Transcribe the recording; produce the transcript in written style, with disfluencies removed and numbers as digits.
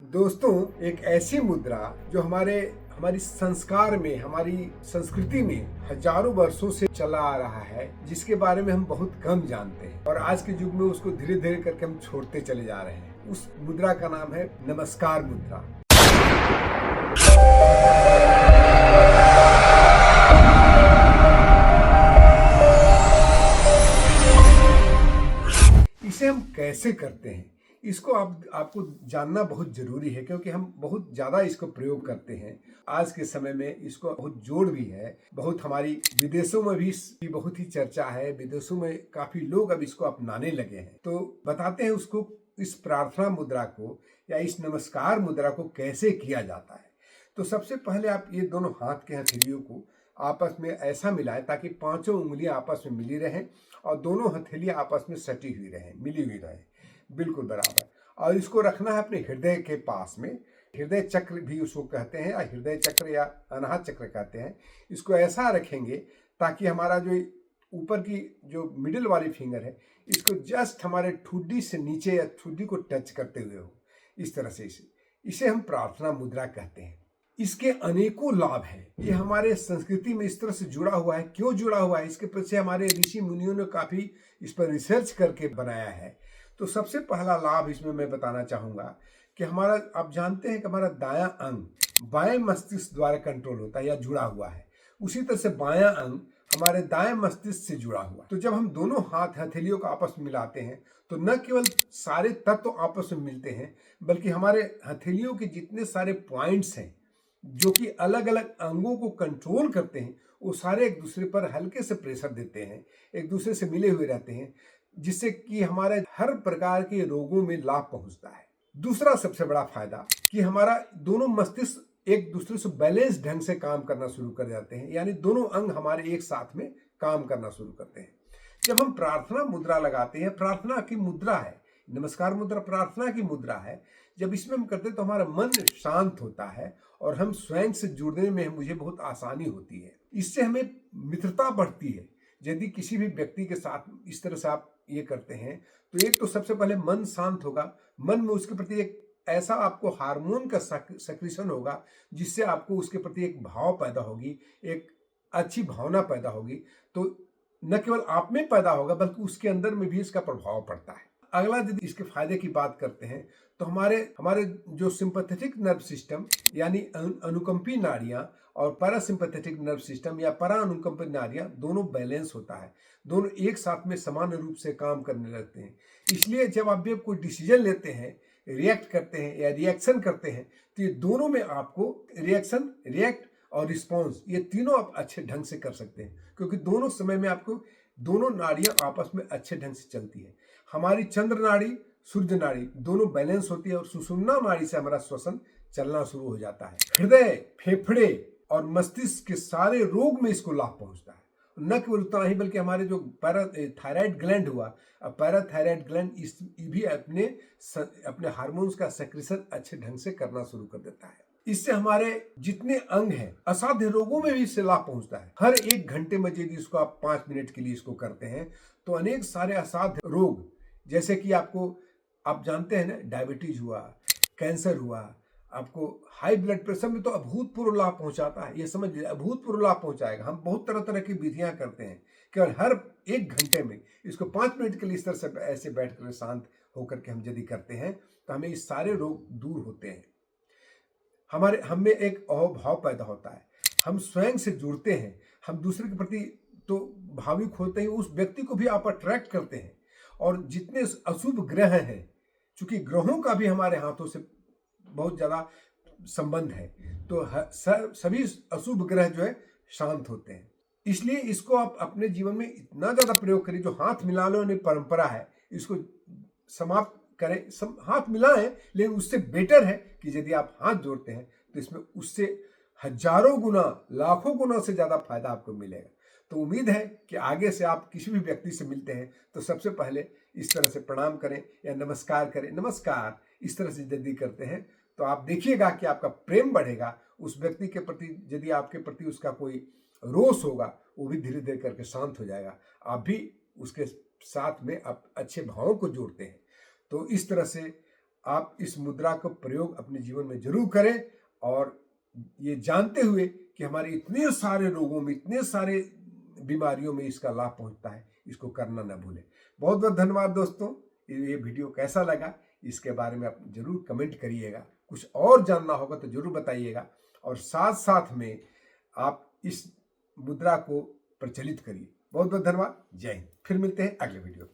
दोस्तों, एक ऐसी मुद्रा जो हमारी संस्कार में, हमारी संस्कृति में हजारों वर्षों से चला आ रहा है, जिसके बारे में हम बहुत कम जानते हैं और आज के युग में उसको धीरे धीरे करके हम छोड़ते चले जा रहे हैं। उस मुद्रा का नाम है नमस्कार मुद्रा। इसे हम कैसे करते हैं, इसको आपको जानना बहुत जरूरी है, क्योंकि हम बहुत ज्यादा इसको प्रयोग करते हैं। आज के समय में इसको बहुत जोड़ भी है, बहुत हमारी विदेशों में भी इसकी बहुत ही चर्चा है। विदेशों में काफी लोग अब इसको अपनाने लगे हैं। तो बताते हैं उसको, इस प्रार्थना मुद्रा को या इस नमस्कार मुद्रा को कैसे किया जाता है। तो सबसे पहले आप ये दोनों हाथ के हथेलियों को आपस में ऐसा मिलाएं ताकि पांचों उंगलियां आपस में मिली रहें और दोनों हथेलियां आपस में सटी हुई रहें, मिली हुई रहें, बिल्कुल बराबर। और इसको रखना है अपने हृदय के पास में। हृदय चक्र भी उसको कहते हैं, या हृदय चक्र या अनाहत चक्र कहते हैं। इसको ऐसा रखेंगे ताकि हमारा जो ऊपर की जो मिडिल वाली फिंगर है, इसको जस्ट हमारे ठुड्डी से नीचे या ठुड्डी को टच करते हुए हो, इस तरह से। इसे हम प्रार्थना मुद्रा कहते हैं। इसके अनेकों लाभ हैं। ये हमारे संस्कृति में इस तरह से जुड़ा हुआ है। क्यों जुड़ा हुआ है, इसके पीछे हमारे ऋषि मुनियों ने काफी इस पर रिसर्च करके बनाया है। तो सबसे पहला लाभ इसमें मैं बताना चाहूंगा कि हमारा, आप जानते हैं कि हमारा दायां अंग बाएं मस्तिष्क द्वारा कंट्रोल होता है या जुड़ा हुआ है। उसी तरह से बायां अंग हमारे दाएं मस्तिष्क से जुड़ा हुआ है। तो जब हम दोनों हाथ हथेलियों को आपस में मिलाते हैं तो न केवल सारे तत्व आपस में मिलते हैं, बल्कि हमारे हथेलियों के जितने सारे पॉइंट्स हैं जो कि अलग अलग अंगों को कंट्रोल करते हैं, वो सारे एक दूसरे पर हल्के से प्रेशर देते हैं, एक दूसरे से मिले हुए रहते हैं, जिससे कि हमारे हर प्रकार के रोगों में लाभ पहुंचता है। दूसरा सबसे बड़ा फायदा कि हमारा दोनों मस्तिष्क एक दूसरे से बैलेंस ढंग से काम करना शुरू कर जाते हैं, यानी दोनों अंग हमारे एक साथ में काम करना शुरू करते हैं। जब हम प्रार्थना मुद्रा लगाते हैं, प्रार्थना की मुद्रा है, नमस्कार मुद्रा प्रार्थना की मुद्रा है, जब इसमें हम करते हैं तो हमारा मन शांत होता है और हम स्वयं से जुड़ने में मुझे बहुत आसानी होती है। इससे हमें मित्रता बढ़ती है। यदि किसी भी व्यक्ति के साथ इस तरह से आप ये करते हैं तो एक तो सबसे पहले मन शांत होगा, मन में उसके प्रति एक ऐसा आपको हार्मोन का सक्रिशन होगा जिससे आपको उसके प्रति एक भाव पैदा होगी, एक अच्छी भावना पैदा होगी। तो न केवल आप में पैदा होगा बल्कि उसके अंदर में भी इसका प्रभाव पड़ता है। अगला यदि इसके फायदे की बात करते हैं तो हमारे जो सिंपैथेटिक नर्व सिस्टम यानी अनुकंपी नाड़ियां और पैरासिम्पैथेटिक नर्व सिस्टम या परा अनुकंपी नाड़ियां दोनों बैलेंस होता है, दोनों एक साथ में समान रूप से काम करने लगते हैं। इसलिए जब आप भी कोई डिसीजन लेते हैं, रिएक्ट करते हैं या रिएक्शन करते हैं, तो ये दोनों में आपको रिएक्शन, रिएक्ट और रिस्पॉन्स, ये तीनों आप अच्छे ढंग से कर सकते हैं, क्योंकि दोनों समय में आपको दोनों नाड़ियां आपस में अच्छे ढंग से चलती है। हमारी चंद्र नाड़ी, सूर्य नाड़ी दोनों बैलेंस होती है और सुषुम्ना नाड़ी से हमारा श्वसन चलना शुरू हो जाता है। हृदय, फेफड़े और मस्तिष्क के सारे रोग में इसको लाभ पहुंचता है। न केवल उतना ही बल्कि हमारे जो पैराथायराइड ग्लैंड हुआ, अब पैराथायराइड ग्लैंड इस भी अपने हार्मोन्स का सेक्रेशन अच्छे ढंग से करना शुरू कर देता है। इससे हमारे जितने अंग हैं, असाध्य रोगों में भी इससे लाभ पहुंचता है। हर 1 घंटे में यदि इसको आप 5 मिनट के लिए इसको करते हैं तो अनेक सारे असाध्य रोग, जैसे कि आप जानते हैं ना, डायबिटीज हुआ, कैंसर हुआ, आपको हाई ब्लड प्रेशर में तो अभूतपूर्व लाभ पहुंचाता है। ये समझ लीजिए, अभूतपूर्व लाभ पहुंचाएगा। हम बहुत तरह तरह की विधियां करते हैं, केवल हर 1 घंटे में इसको 5 मिनट के लिए इस तरह से ऐसे बैठ कर शांत होकर के हम यदि करते हैं तो हमें इस सारे रोग दूर होते हैं। हम में एक अहोभाव पैदा होता है, हम स्वयं से जुड़ते हैं, हम दूसरे के प्रति तो भावुक होते हैं, उस व्यक्ति को भी आप अट्रैक्ट करते हैं। और जितने अशुभ ग्रह हैं, चूंकि ग्रहों का भी हमारे हाथों से बहुत ज्यादा संबंध है, तो सभी अशुभ ग्रह जो है शांत होते हैं। इसलिए इसको आप अपने जीवन में इतना ज्यादा प्रयोग करिए। जो हाथ मिलाने वाली परंपरा है, इसको समाप्त करें। हाथ मिलाएं, लेकिन उससे बेटर है कि यदि आप हाथ जोड़ते हैं तो इसमें उससे हजारों गुना, लाखों गुना से ज्यादा फायदा आपको मिलेगा। तो उम्मीद है कि आगे से आप किसी भी व्यक्ति से मिलते हैं तो सबसे पहले इस तरह से प्रणाम करें या नमस्कार करें। नमस्कार इस तरह से यदि करते हैं तो आप देखिएगा कि आपका प्रेम बढ़ेगा उस व्यक्ति के प्रति। यदि आपके प्रति उसका कोई रोष होगा, वो भी धीरे धीरे करके शांत हो जाएगा। आप भी उसके साथ में आप अच्छे भावों को जोड़ते हैं। तो इस तरह से आप इस मुद्रा का प्रयोग अपने जीवन में जरूर करें, और ये जानते हुए कि हमारे इतने सारे रोगों में, इतने सारे बीमारियों में इसका लाभ पहुंचता है, इसको करना ना भूलें। बहुत बहुत धन्यवाद दोस्तों। ये वीडियो कैसा लगा इसके बारे में आप जरूर कमेंट करिएगा। कुछ और जानना होगा तो जरूर बताइएगा, और साथ साथ में आप इस मुद्रा को प्रचलित करिए। बहुत बहुत धन्यवाद। जय हिंद। फिर मिलते हैं अगले वीडियो।